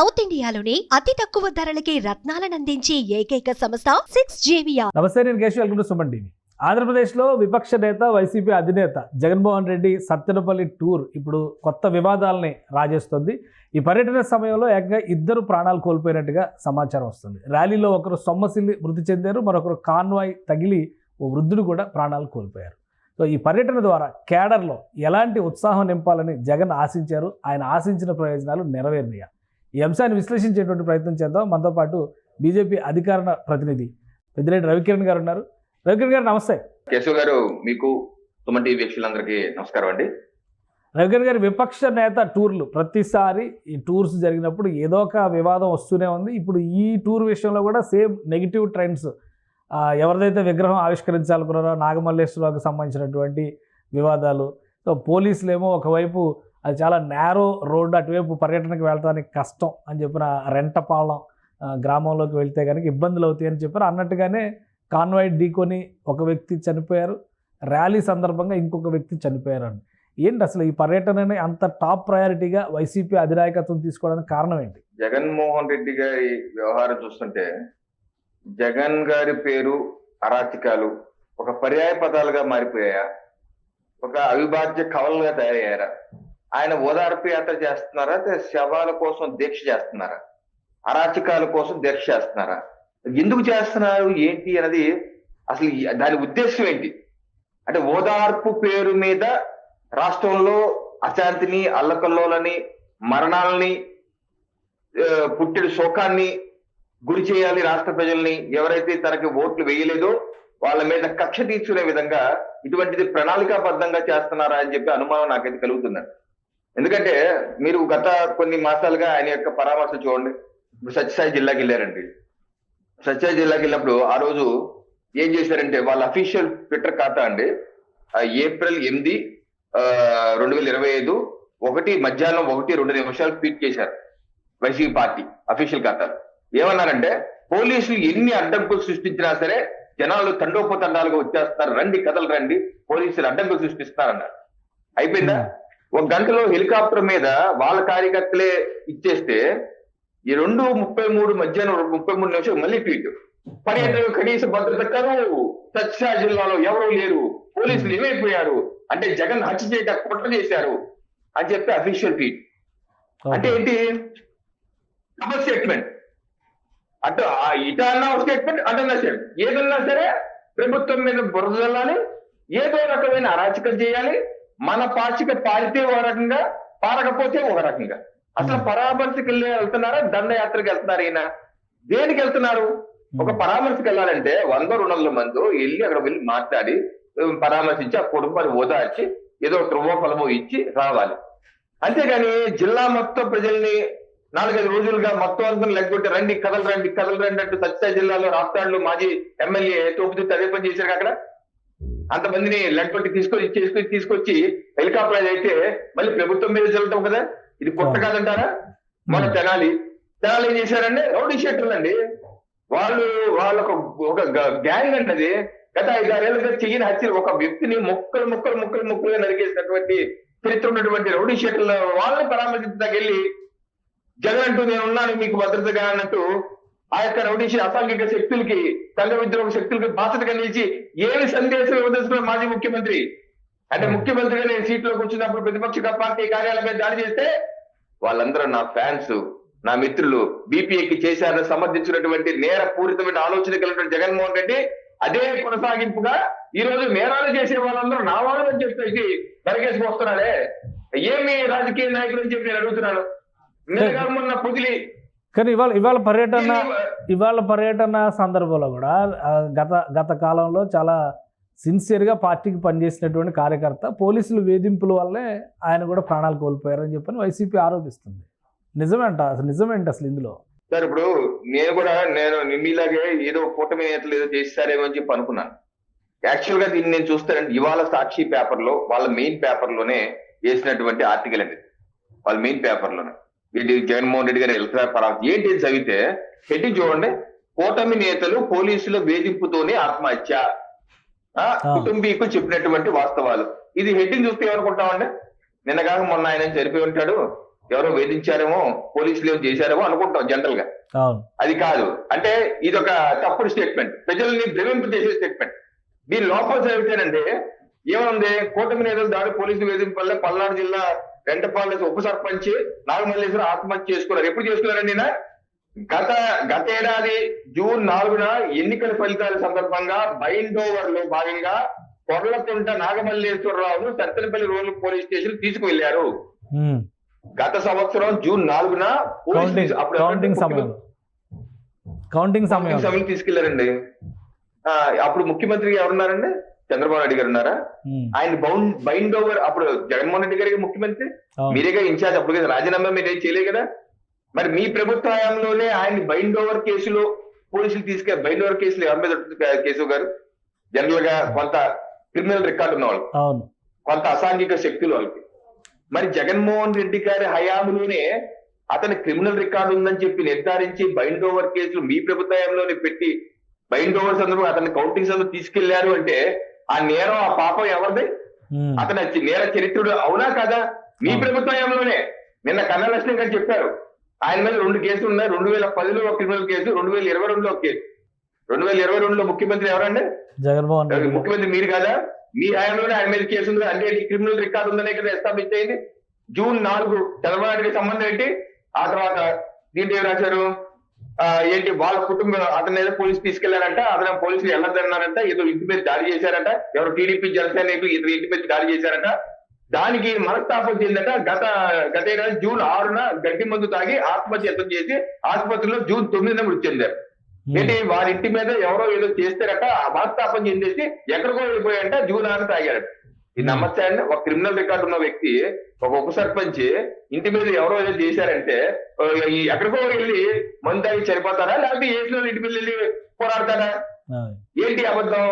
South ఇండియాలోని అతి తక్కువ ధరలకి రత్నాలనందించే ఏకైక సంస్థ 6JVR. నమస్తే, నేను Keshav. Welcome to Suman TV. ఆంధ్రప్రదేశ్లో విపక్ష నేత వైసీపీ అధినేత జగన్మోహన్ రెడ్డి సత్తెనపల్లి టూర్ ఇప్పుడు కొత్త వివాదాలని రాజేస్తుంది. ఈ పర్యటన సమయంలో ఏకంగా 2 ప్రాణాలు కోల్పోయినట్టుగా సమాచారం వస్తుంది. ర్యాలీలో ఒకరు సొమ్మసిల్లి మృతి చెందారు, మరొకరు కాన్వాయ్ తగిలి ఓ వృద్ధుడు కూడా ప్రాణాలు కోల్పోయారు. సో ఈ పర్యటన ద్వారా కేడర్లో ఎలాంటి ఉత్సాహం నింపాలని జగన్ ఆశించారు, ఆయన ఆశించిన ప్రయోజనాలు నెరవేరినాయా? ఈ అంశాన్ని విశ్లేషించేటువంటి ప్రయత్నం చేద్దాం. మనతో పాటు బీజేపీ అధికార ప్రతినిధి పెద్దిరెడ్డి రవికిరణ్ గారు ఉన్నారు. రవికిరణ్ గారు నమస్తే. కేశవ్ గారు, మీకు సుమన్ టీవీ వీక్షకులందరికీ నమస్కారం అండి. రవికిరణ్ గారు, విపక్ష నేత టూర్లు ప్రతిసారి ఈ టూర్స్ జరిగినప్పుడు ఏదో ఒక వివాదం వస్తూనే ఉంది. ఇప్పుడు ఈ టూర్ విషయంలో కూడా సేమ్ నెగిటివ్ ట్రెండ్స్. ఎవరిదైతే విగ్రహం ఆవిష్కరించాలనుకున్నారో నాగమల్లేశ్వరరావుకి సంబంధించినటువంటి వివాదాలు. సో పోలీసులు ఏమో ఒకవైపు అది చాలా నేరో రోడ్డు, అటువైపు పర్యటనకు వెళ్ళడానికి కష్టం అని చెప్పిన రెంటపాలెం గ్రామంలోకి వెళ్తే కనుక ఇబ్బందులు అవుతాయని చెప్పారు. అన్నట్టుగానే కాన్వాయ్ ఢీకొని ఒక వ్యక్తి చనిపోయారు, ర్యాలీ సందర్భంగా ఇంకొక వ్యక్తి చనిపోయారు అని. ఏంటి అసలు ఈ పర్యటనని అంత టాప్ ప్రయారిటీగా వైసీపీ అధినాయకత్వం తీసుకోవడానికి కారణం ఏంటి? జగన్మోహన్ రెడ్డి గారి వ్యవహారం చూస్తుంటే జగన్ గారి పేరు అరాచకాలు ఒక పర్యాయ పదాలుగా మారిపోయాయా, ఒక అవిభాజ్య కవలుగా తయారయ్యారా? ఆయన ఓదార్పు యాత్ర చేస్తున్నారా, శవాల కోసం దీక్ష చేస్తున్నారా, అరాచకాల కోసం దీక్ష చేస్తున్నారా? ఎందుకు చేస్తున్నారు ఏంటి అన్నది అసలు దాని ఉద్దేశం ఏంటి? అంటే ఓదార్పు పేరు మీద రాష్ట్రంలో అశాంతిని, అల్లకల్లోలని, మరణాలని, పుట్టెడు శోకాన్ని గురి చేయాలి రాష్ట్ర ప్రజల్ని. ఎవరైతే తనకి ఓట్లు వేయలేదో వాళ్ళ మీద కక్ష తీర్చుకునే విధంగా ఇటువంటిది ప్రణాళికాబద్ధంగా చేస్తున్నారా అని చెప్పి అనుమానం నాకైతే కలుగుతుందండి. ఎందుకంటే మీరు గత కొన్ని మాసాలుగా ఆయన యొక్క పరామర్శ చూడండి. ఇప్పుడు సత్యసాయి జిల్లాకి వెళ్ళారండి. సత్యసాయి జిల్లాకి వెళ్ళినప్పుడు ఆ రోజు ఏం చేశారంటే వాళ్ళ అఫీషియల్ ట్విట్టర్ ఖాతా అండి, ఏప్రిల్ 8, 2025 మధ్యాహ్నం 1:02 ట్వీట్ చేశారు వైసీపీ పార్టీ అఫీషియల్ ఖాతా. ఏమన్నారంటే, పోలీసులు ఎన్ని అడ్డంకులు సృష్టించినా సరే జనాలు తండోపతండాలుగా వచ్చేస్తారు, రండి కథలు రండి, పోలీసులు అడ్డంకులు సృష్టిస్తారన్నారు. అయిపోయిందా? 1 గంటలో హెలికాప్టర్ మీద వాళ్ళ కార్యకర్తలే ఇచ్చేస్తే ఈ 2:33 మధ్యాహ్నం 33 నిమిషాలు మళ్ళీ ట్వీట్, పర్యటన కనీస భద్రత కరువు, సత్యసాయి జిల్లాలో ఎవరూ లేరు, పోలీసులు ఏమైపోయారు అంటే జగన్ హత్య చేయట కుట్ర చేశారు అని చెప్పి అఫీషియల్ ట్వీట్. అంటే ఏంటి? Double statement. అటు ఇటన్నా స్టేట్మెంట్, అటన్నా స్టేట్మెంట్. ఏదన్నా సరే ప్రభుత్వం మీద బురద చల్లాలి, ఏదో రకమైన అరాచకం చేయాలి. మన పాచిక పారితే ఒక రకంగా, పారకపోతే ఒక రకంగా. అసలు పరామర్శకి వెళ్తున్నారా, దండయాత్రకి వెళ్తున్నారు? ఈయన దేనికి వెళ్తున్నారు? ఒక పరామర్శకి వెళ్ళాలంటే 100-200 మంది వెళ్ళి అక్కడ వెళ్ళి మాట్లాడి పరామర్శించి ఆ కుటుంబాన్ని ఓదార్చి ఏదో త్రువోఫలమో ఇచ్చి రావాలి. అంతేగాని జిల్లా మొత్తం ప్రజల్ని 4-5 రోజులుగా మొత్తం అనుకుని లెగ్గొట్టి రండి కథలు రండి అంటూ సత్యసాయి జిల్లాలో రాష్ట్రాల్లో మాజీ ఎమ్మెల్యే తోపుతూ అదే పని చేశారు. అక్కడ అంతమందిని లెగ్గొట్టి తీసుకొచ్చి హెలికాప్టర్ అయితే మళ్ళీ ప్రభుత్వం మీద చల్లటం కదా, ఇది కొత్త కాదంటారా? మన తెనాలి ఏం చేశారండి? రౌడీ షీటర్లు అండి. వాళ్ళకు ఒక గ్యాంగ్ అండి. అది గత 5-6 ఏళ్ళుగా చెయ్యని హత్యలు, ఒక వ్యక్తిని ముక్కలుగా నరికేసినటువంటి చరిత్ర ఉన్నటువంటి రౌడీ షీటర్లు వాళ్ళని పరామర్శించడానికి వెళ్ళి జగన్ అంటూ నేనున్నాను మీకు భద్రతగా అన్నట్టు ఆ యొక్క రౌడీ అసాంఘిక శక్తులకి, సంఘ విద్రోహ శక్తులకి బాధ్యతగా నిలిచి ఏమి సందేశం ఇవ్వదలుచుకున్న మాజీ ముఖ్యమంత్రి అంటే, ముఖ్యమంత్రిగా నేను సీట్లోకి వచ్చినప్పుడు ప్రతిపక్ష పార్టీ కార్యాలయం మీద దాడి చేస్తే వాళ్ళందరూ నా ఫ్యాన్స్, నా మిత్రులు, బీపీఏకి చేశారని సమర్థించినటువంటి నేర పూరితమైన ఆలోచన కలిగిన జగన్మోహన్ రెడ్డి అదే కొనసాగింపుగా ఈ రోజు నేరాలు చేసే వాళ్ళందరూ నా వాళ్ళు అని చెప్పేసి దరగేసి వస్తున్నాడే. ఏమి రాజకీయ నాయకులు అని చెప్పి నేను అడుగుతున్నాను. కానీ ఇవాళ పర్యటన సందర్భంలో కూడా గత కాలంలో చాలా సిన్సియర్గా పార్టీకి పనిచేసినటువంటి కార్యకర్త పోలీసులు వేధింపుల వల్లే ఆయన కూడా ప్రాణాలు కోల్పోయారని చెప్పని వైసీపీ ఆరోపిస్తుంది. నిజమేంటి అసలు ఇందులో? సార్, ఇప్పుడు నేను మీలాగే ఏదో కూటమి నేతలు ఏదో చేస్తారేమో అని చెప్పి అనుకున్నాను. యాక్చువల్ గా దీన్ని నేను చూస్తానంటే ఇవాళ సాక్షి పేపర్లో వాళ్ళ మెయిన్ పేపర్లోనే వేసినటువంటి ఆర్టికల్ అండి. వాళ్ళ మెయిన్ పేపర్లోనే జగన్మోహన్ రెడ్డి గారు వెళ్తున్నారు పరామర్శ ఏంటి చదివితే హెడ్డింగ్ చూడండి, కూటమి నేతలు పోలీసుల వేధింపుతోనే ఆత్మహత్య, కుటుంబీకులు చెప్పినటువంటి వాస్తవాలు. ఇది హెడ్డింగ్ చూస్తే ఏమనుకుంటామండి? నిన్నగాక మొన్న ఆయన చనిపోయి ఉంటాడు, ఎవరో వేధించారేమో, పోలీసులు ఏమో చేశారేమో అనుకుంటాం జనరల్ గా. అవును. అది కాదు. అంటే ఇది ఒక తప్పుడు స్టేట్మెంట్, ప్రజల్ని భ్రమింపజేసే స్టేట్మెంట్. దీని లోపల ఏమిటంటే ఏముంది, కూటమి నేతలు దాడి పోలీసులు వేధింపు వల్ల పల్నాడు జిల్లా రెంటపాలెం ఉప సర్పంచ్ నాగమల్లేశ్వరం ఆత్మహత్య చేసుకున్నారు. ఎప్పుడు చేసుకున్నారండి? గత ఏడాది జూన్ 4న ఎన్నికల ఫలితాల సందర్భంగా బైండ్ ఓవర్ లో భాగంగా కొర్లకుంట నాగమల్లేశ్వరరావును సత్తెనపల్లి రూరల్ పోలీస్ స్టేషన్ తీసుకువెళ్లారు. గత సంవత్సరం జూన్ 4న కౌంటింగ్ సమయం తీసుకెళ్లారండి. అప్పుడు ముఖ్యమంత్రి ఎవరున్నారండి? చంద్రబాబు నాయుడు గారు ఉన్నారా? ఆయన బైండ్ ఓవర్, అప్పుడు జగన్మోహన్ రెడ్డి గారికి ముఖ్యమంత్రి, మీరేగా ఇన్ఛార్జ్. అప్పుడు కదా రాజీనామా మీరేం చేయలే కదా. మరి మీ ప్రభుత్వ హయాంలోనే ఆయన బైండ్ ఓవర్ కేసులో పోలీసులు బైండ్ ఓవర్ కేసులు ఎవరి మీద కేశవ్ గారు? జనరల్ గా కొంత క్రిమినల్ రికార్డు ఉన్న వాళ్ళు, కొంత అసాంఘిక శక్తులు వాళ్ళకి. మరి జగన్మోహన్ రెడ్డి గారి హయాంలోనే అతని క్రిమినల్ రికార్డు ఉందని చెప్పి నిర్ధారించి బైండ్ ఓవర్ కేసులు మీ ప్రభుత్వ హయాంలోనే పెట్టి బైండ్ ఓవర్ సందర్భంగా అతన్ని కౌంటింగ్ సందర్భంగా తీసుకెళ్లారు అంటే ఆ నేరం, ఆ పాపం ఎవరిది? అతని నేర చరిత్రుడు అవునా కదా? మీ ప్రభుత్వ హయాంలోనే. నిన్న కన్నా లక్ష్మణ్ గారు చెప్పారు ఆయన మీద 2 కేసులు ఉన్నాయి. 2010లో ఒక క్రిమినల్ కేసు, 2022లో ఒక కేసు. 2022లో ముఖ్యమంత్రి ఎవరండి? జగన్మోహన్ రెడ్డి. ముఖ్యమంత్రి మీరు కదా? మీ హయాంలోనే ఆయన మీద కేసు ఉంది అంటే క్రిమినల్ రికార్డు ఉందనే కదా ఎస్టాబ్లిష్ అయింది. జూన్ 4 చంద్రబాబు నాయుడికి సంబంధం ఏంటి? ఆ తర్వాత దీంట్లో ఏం రాశారు? ఏంటి వాళ్ళ కుటుంబం అతను ఏదో పోలీసు తీసుకెళ్లారంట, అతను పోలీసులు వెళ్ళొద్దన్నారంట, ఏదో ఇంటి మీద దాడి చేశారంట, ఎవరు టీడీపీ జనసేన ఇద్దరు ఇంటి మీద దాడి చేశారంట. దానికి మనస్తాపం చెందట గత ఏడాది జూన్ 6న గడ్డి మందు తాగి ఆత్మహత్య చేసి ఆసుపత్రిలో జూన్ 9న మృతి చెందారు. ఏంటి వారి ఇంటి మీద ఎవరో ఏదో చేస్తారట, మనస్తాపం చెందేసి ఎక్కడికో వెళ్ళిపోయారంట, జూన్ 6న తాగారట. ఈ నమ్మచ్చాయండి? ఒక క్రిమినల్ రికార్డు ఉన్న వ్యక్తి, ఒక ఉప సర్పంచ్ ఇంటి మీద ఎవరో ఏదో చేశారంటే ఎక్కడికో వెళ్ళి మందు తాగి చనిపోతారా, లేకపోతే ఏసులో ఇంటి మీద వెళ్ళి పోరాడతారా? ఏంటి అబద్ధం?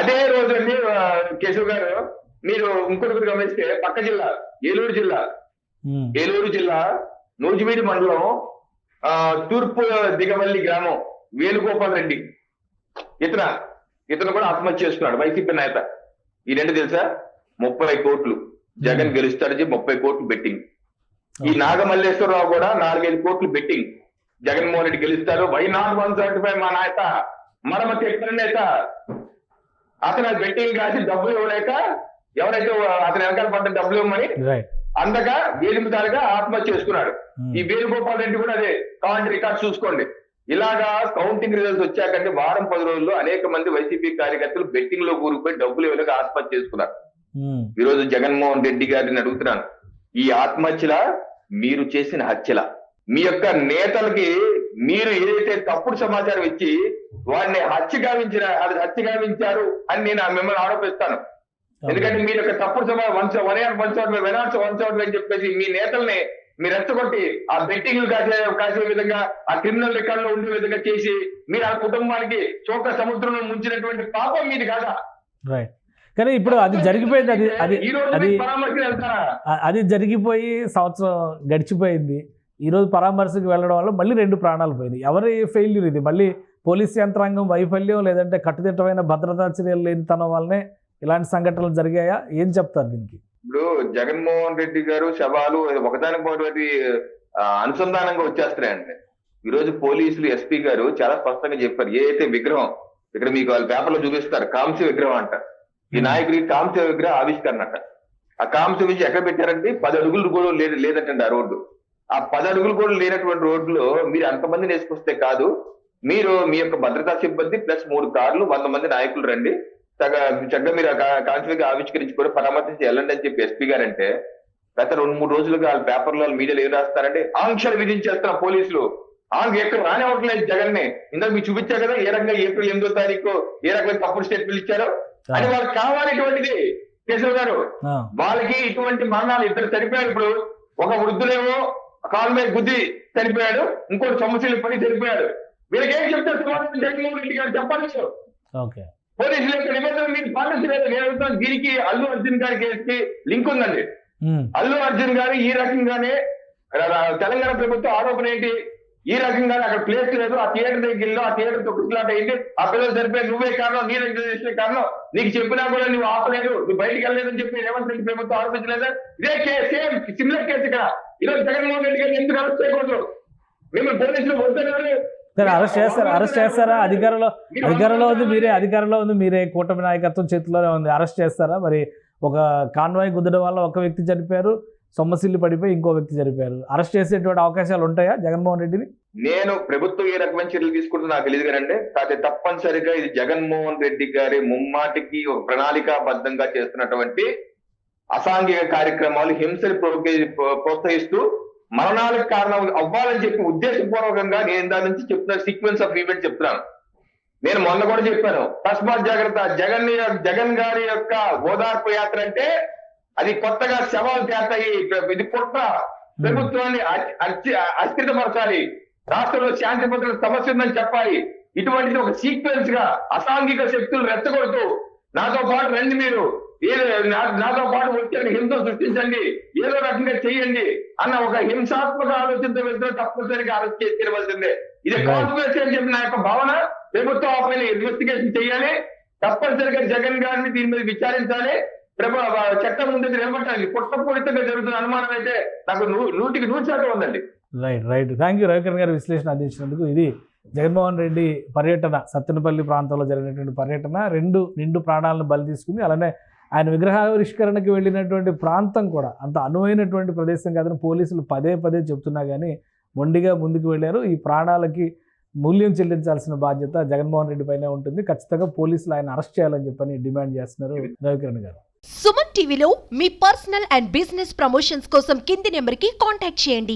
అదే రోజు అండి కేశవ్ గారు, మీరు ఇంకొకటి గమనిస్తే పక్క జిల్లా ఏలూరు జిల్లా నూజివీడి మండలం తూర్పు దిగవల్లి గ్రామం వేణుగోపాల్ రెడ్డి ఇతను కూడా ఆత్మహత్య చేసుకున్నాడు, వైసీపీ నేత. ఈ రెండు తెలుసా? 30 కోట్లు జగన్ గెలుస్తాడని 30 కోట్లు బెట్టింగ్. ఈ నాగమల్లేశ్వరరావు కూడా 4-5 కోట్లు బెట్టింగ్. జగన్మోహన్ రెడ్డి గెలుస్తారు, వై నాట్ 175 మా నేత మరమ్మతి ఎక్కడ నేత. అతను బెట్టింగ్ కాసి డబ్బులు ఇవ్వలేక, ఎవరైతే అతని వెనకాల పడ్డ డబ్బులు ఇవ్వమని అందగా వేలిముదారుగా ఆత్మహత్య చేసుకున్నాడు. ఈ వేణుగోపాల్ రెడ్డి కూడా అదే. కావాలంటే రికార్డ్ చూసుకోండి. ఇలాగా కౌంటింగ్ రిజల్ట్స్ వచ్చాకంటే వారం 10 రోజుల్లో అనేక మంది వైసీపీ కార్యకర్తలు బెట్టింగ్ లో కూరుకుపోయి డబ్బులు ఇవ్వలేక ఆత్మహత్య చేసుకున్నారు. ఈ రోజు జగన్మోహన్ రెడ్డి గారిని అడుగుతున్నాను, ఈ ఆత్మహత్యల మీరు చేసిన హత్యల, మీ యొక్క నేతలకి మీరు ఏదైతే తప్పుడు సమాచారం ఇచ్చి వాడిని హత్య గావించారు అని నేను మిమ్మల్ని ఆరోపిస్తాను. ఎందుకంటే మీరు యొక్క తప్పుడు సమాచారం అని చెప్పేసి మీ నేతల్ని మీరు రెచ్చగొట్టి ఆ బెట్టింగ్లు కాసే విధంగా, ఆ క్రిమినల్ రికార్డ్ లో ఉండే విధంగా చేసి మీరు ఆ కుటుంబానికి శోక సముద్రంలో ముంచినటువంటి పాపం మీది కాదా? కానీ ఇప్పుడు అది జరిగిపోయింది. అది జరిగిపోయి సంవత్సరం గడిచిపోయింది. ఈరోజు పరామర్శకు వెళ్ళడం వల్ల మళ్ళీ 2 ప్రాణాలు పోయింది. ఎవరి ఫెయిల్యూర్ ఇది? మళ్ళీ పోలీస్ యంత్రాంగం వైఫల్యం, లేదంటే కట్టుదిట్టమైన భద్రతా చర్యలు లేనితనం వల్లనే ఇలాంటి సంఘటనలు జరిగాయా? ఏం చెప్తారు దీనికి? ఇప్పుడు జగన్మోహన్ రెడ్డి గారు శవాలు ఒకదానికి అనుసంధానంగా వచ్చేస్తున్నాయండి. ఈ రోజు పోలీసులు ఎస్పీ గారు చాలా స్పష్టంగా చెప్పారు. ఏదైతే విగ్రహం ఇక్కడ మీకు వాళ్ళ పేపర్లో చూపిస్తారు, కాంస్య విగ్రహం అంట. ఈ నాయకుడికి కాంస్య విగ్రహ ఆవిష్కరణ అంట. ఆ కాంస్య విగ్రహం ఎక్కడ పెట్టారంటే 10 అడుగులు కూడా లేదంటండి ఆ రోడ్డు. ఆ 10 అడుగులు కూడా లేనటువంటి రోడ్లో మీరు అంతమందిని వేసుకొస్తే కాదు, మీరు మీ యొక్క భద్రతా సిబ్బంది ప్లస్ 3 కార్లు 100 మంది నాయకులు రండి, చక్కగా మీరు కాన్స్టిట్యూషన్ ఆవిష్కరించి కూడా పరామర్శించి వెళ్ళండి అని చెప్పి ఎస్పీ గారు అంటే, గత 2-3 రోజులుగా వాళ్ళ పేపర్లో మీడియాలో ఏం రాస్తారంటే ఆంక్షలు విధించేస్తున్న పోలీసులు. ఎక్కడ రానివ్వట్లేదు జగన్ ని. ఇందాక మీరు చూపించారు కదా ఏ రకంగా ఏప్రిల్ 8వ తారీఖు ఏ రకంగా తప్పుడు స్టేట్మెంట్ ఇచ్చారో. అది వాళ్ళకి కావాలటువంటిది కేశవ్ గారు. వాళ్ళకి ఇటువంటి మరణాలు ఇద్దరు చనిపోయారు. ఇప్పుడు ఒక వృద్ధులేమో కాలు మీద గుద్ది చనిపోయాడు, ఇంకోటి సమస్యలు పడి చనిపోయాడు. వీళ్ళకి ఏం చెప్తారు జగన్మోహన్ రెడ్డి గారు చెప్పాలి. పోలీసుల యొక్క నిబంధనలు మీరు పాటించలేదు. దీనికి అల్లు అర్జున్ గారి కేసుకి లింక్ ఉందండి. అల్లు అర్జున్ గారు ఈ రకంగానే తెలంగాణ ప్రభుత్వం ఆరోపణ ఏంటి, ఈ రకంగానే అక్కడ ప్లేస్ లేదు, ఆ థియేటర్ దగ్గర ఆ థియేటర్ తొక్కులాట అయింది, ఆ పిల్లలు సరిపోయి నువ్వే కారణం, నీ దగ్గర చేసిన కారణం, నీకు చెప్పినా కూడా నువ్వు ఆపలేదు, నువ్వు బయటికి వెళ్ళలేదని చెప్పి రేవంత్ రెడ్డి ప్రభుత్వం ఆరోపించలేదా? ఇదే సేమ్ సిమిలర్ కేసు ఇక్కడ ఈరోజు జగన్మోహన్ రెడ్డి గారిని ఎందుకు అరెస్ట్ చేయకూడదు? మిమ్మల్ని పోలీసులు వద్దన్నారు. సరే అరెస్ట్ చేస్తారా? అధికారంలో ఉంది మీరే కూటమి నాయకత్వం చేతిలోనే ఉంది. అరెస్ట్ చేస్తారా? మరి ఒక కాన్వాయ్ గుద్దడం వల్ల ఒక వ్యక్తి చనిపోయారు, సొమ్మసిల్లి పడిపోయి ఇంకో వ్యక్తి చనిపోయారు. అరెస్ట్ చేసేటువంటి అవకాశాలు ఉంటాయా జగన్మోహన్ రెడ్డిని? నేను ప్రభుత్వం ఏ రకమైన చర్యలు తీసుకుంటుందో నాకు తెలియదు కదండి. కాకపోతే తప్పనిసరిగా ఇది జగన్మోహన్ రెడ్డి గారి ముమ్మాటికి ఒక ప్రణాళికాబద్ధంగా చేస్తున్నటువంటి అసాంఘిక కార్యక్రమాలు, హింసలు ప్రోత్సహిస్తూ మరణాలకు కారణం అవ్వాలని చెప్పి ఉద్దేశపూర్వకంగా నేను దాని నుంచి చెప్తున్నా, సీక్వెన్స్ ఆఫ్ ఈవెంట్ చెప్తున్నాను. నేను మొన్న కూడా చెప్పాను, తస్మాత్ జాగ్రత్త. జగన్ గారి యొక్క ఓదార్పు యాత్ర అంటే అది కొత్తగా శవాలు తేతాయి. ఇది కొత్త ప్రభుత్వాన్ని అస్థిరపరచాలి, రాష్ట్రంలో శాంతి భద్రత సమస్య ఉందని చెప్పాలి. ఇటువంటిది ఒక సీక్వెన్స్ గా అసాంఘిక శక్తులు రెచ్చగొడుతూ నాతో పాటు రండి, మీరు నాతో పాటు వచ్చి హింస సృష్టించండి, ఏదో రకంగా చెయ్యండి అన్న ఒక హింసాత్మక ఆలోచనతో వెళ్తే తప్పనిసరిగా అరెస్ట్ చేసి తీరవలసిందే. ఇది కాన్స్పిరసీ అని చెప్పిన యొక్క భావన. ప్రభుత్వం ఆ పైన ఇన్వెస్టిగేషన్ చేయాలి, తప్పనిసరిగా జగన్ గారిని దీని మీద విచారించాలి, చట్టం ముందు నిలబట్టాలి. కుట్రపూరితంగా జరుగుతున్న అనుమానం అయితే నాకు 100% ఉందండి. రైట్. థ్యాంక్ యూ రవికిరణ్ గారు విశ్లేషణ అందించినందుకు. ఇది జగన్మోహన్ రెడ్డి పర్యటన, సత్తెనపల్లి ప్రాంతంలో జరిగినటువంటి పర్యటన నిండు ప్రాణాలను బలి తీసుకుంది. అలానే ఆయన విగ్రహావిష్కరణకి వెళ్ళినటువంటి ప్రాంతం కూడా అంత అనువైనటువంటి ప్రదేశం కాదని పోలీసులు పదే చెప్తున్నా కానీ మొండిగా ముందుకు వెళ్ళారు. ఈ ప్రాణాలకి మూల్యం చెల్లించాల్సిన బాధ్యత జగన్మోహన్ రెడ్డి పైనే ఉంటుంది. ఖచ్చితంగా పోలీసులు ఆయన అరెస్ట్ చేయాలని చెప్పని డిమాండ్ చేస్తున్నారు రవికిరణ్ గారు. సుమన్ టీవీలో మీ పర్సనల్ అండ్ బిజినెస్ ప్రమోషన్స్ కోసం కింది నెంబర్కి కాంటాక్ట్ చేయండి.